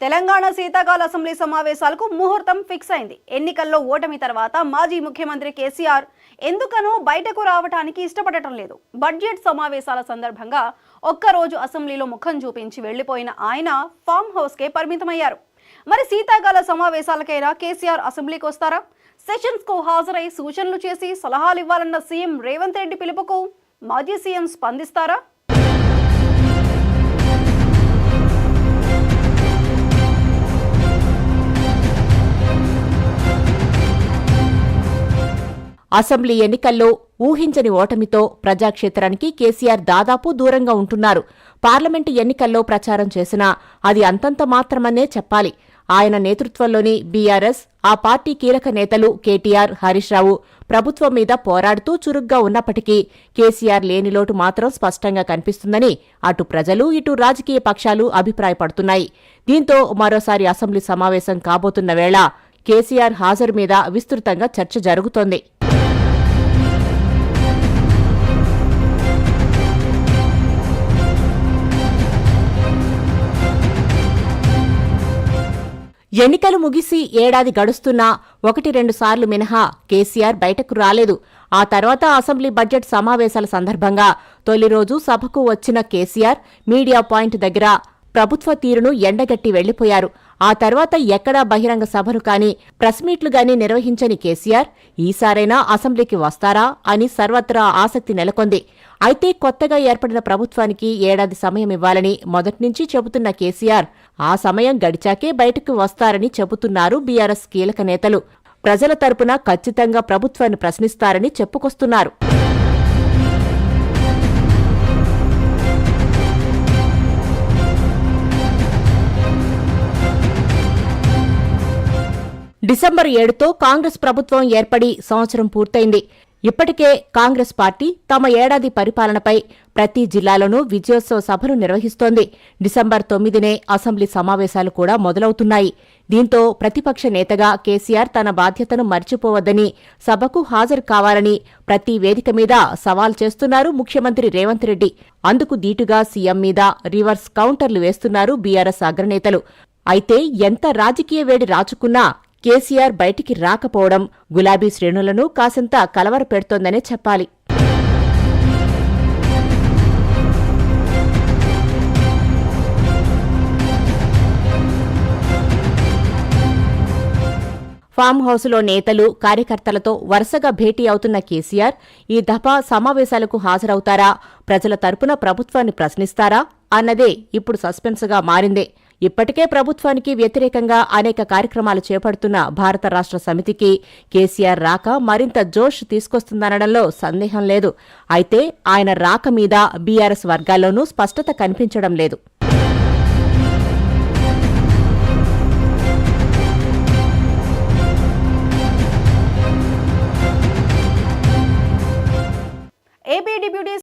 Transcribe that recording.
తెలంగాణ శీతాకాల అసెంబ్లీ సమావేశాలకు ముహూర్తం ఫిక్స్ అయింది. ఎన్నికల్లో ఓటమి తర్వాత మాజీ ముఖ్యమంత్రి కేసీఆర్ ఎందుకనో బయటకు రావడానికి ఇష్టపడటం లేదు. బడ్జెట్ సమావేశాల సందర్భంగా ఒక్కరోజు అసెంబ్లీలో ముఖం చూపించి వెళ్లిపోయిన ఆయన ఫామ్ హౌస్కే పరిమితమయ్యారు. మరి శీతాకాల సమావేశాలకైనా కేసీఆర్ అసెంబ్లీకి వస్తారా? సెషన్స్ కు హాజరై సూచనలు చేసి సలహాలు ఇవ్వాలన్న సీఎం రేవంత్ రెడ్డి పిలుపుకు మాజీ సీఎం స్పందిస్తారా? అసెంబ్లీ ఎన్నికల్లో ఊహించని ఓటమితో ప్రజాక్షేత్రానికి కేసీఆర్ దాదాపు దూరంగా ఉంటున్నారు. పార్లమెంటు ఎన్నికల్లో ప్రచారం చేసినా అది అంతంత మాత్రమనే చెప్పాలి. ఆయన నేతృత్వంలోని బీఆర్ఎస్, ఆ పార్టీ కీలక నేతలు కేటీఆర్, హరీష్ రావు ప్రభుత్వం మీద పోరాడుతూ చురుగ్గా ఉన్నప్పటికీ కేసీఆర్ లేని లోటు మాత్రం స్పష్టంగా కనిపిస్తుందని అటు ప్రజలు, ఇటు రాజకీయ పక్షాలు అభిప్రాయపడుతున్నాయి. దీంతో మరోసారి అసెంబ్లీ సమావేశం కాబోతున్న వేళ కేసీఆర్ హాజరు మీద విస్తృతంగా చర్చ జరుగుతోంది. ఎన్నికలు ముగిసి ఏడాది గడుస్తున్నా 1-2 సార్లు మినహా కేసీఆర్ బయటకు రాలేదు. ఆ తర్వాత అసెంబ్లీ బడ్జెట్ సమావేశాల సందర్భంగా తొలి రోజు సభకు వచ్చిన కేసీఆర్ మీడియా పాయింట్ దగ్గర ప్రభుత్వ తీరును ఎండగట్టి వెళ్లిపోయారు. ఆ తర్వాత ఎక్కడా బహిరంగ సభలు కానీ ప్రెస్ మీట్లు గానీ నిర్వహించని కేసీఆర్ ఈసారైనా అసెంబ్లీకి వస్తారా అని సర్వత్రా ఆసక్తి నెలకొంది. అయితే కొత్తగా ఏర్పడిన ప్రభుత్వానికి ఏడాది సమయం ఇవ్వాలని మొదట్నుంచి చెబుతున్న కేసీఆర్ ఆ సమయం గడిచాకే బయటకు వస్తారని చెబుతున్నారు బీఆర్ఎస్ కీలక నేతలు. ప్రజల తరపున ఖచ్చితంగా ప్రభుత్వాన్ని ప్రశ్నిస్తారని చెప్పుకొస్తున్నారు. డిసెంబర్ 7తో కాంగ్రెస్ ప్రభుత్వం ఏర్పడి సంవత్సరం పూర్తయింది. ఇప్పటికే కాంగ్రెస్ పార్టీ తమ ఏడాది పరిపాలనపై ప్రతి జిల్లాలోనూ విజయోత్సవ సభలు నిర్వహిస్తోంది. డిసెంబర్ 9నే అసెంబ్లీ సమావేశాలు కూడా మొదలవుతున్నాయి. దీంతో ప్రతిపక్ష నేతగా కేసీఆర్ తన బాధ్యతను మర్చిపోవద్దని, సభకు హాజరు కావాలని ప్రతి వేదిక మీద సవాల్ చేస్తున్నారు ముఖ్యమంత్రి రేవంత్ రెడ్డి. అందుకు దీటుగా సీఎం మీద రివర్స్ కౌంటర్లు వేస్తున్నారు బీఆర్ఎస్ అగ్రనేతలు. అయితే ఎంత రాజకీయ వేడి రాచుకున్నా కేసీఆర్ బయటికి రాకపోవడం గులాబీ శ్రేణులను కాసింత కలవరపెడుతోందనే చెప్పాలి. ఫామ్ హౌసులో నేతలు, కార్యకర్తలతో వరుసగా భేటీ అవుతున్న కేసీఆర్ ఈ దఫా సమావేశాలకు హాజరవుతారా, ప్రజల తరపున ప్రభుత్వాన్ని ప్రశ్నిస్తారా అన్నదే ఇప్పుడు సస్పెన్స్గా మారిందే. ఇప్పటికే ప్రభుత్వానికి వ్యతిరేకంగా అనేక కార్యక్రమాలు చేపడుతున్న భారత రాష్ట్ర సమితికి కేసీఆర్ రాక మరింత జోష్ తీసుకొస్తుందనడంలో సందేహం లేదు. అయితే ఆయన రాక మీద బీఆర్ఎస్ వర్గాల్లోనూ స్పష్టత కనిపించడం లేదు.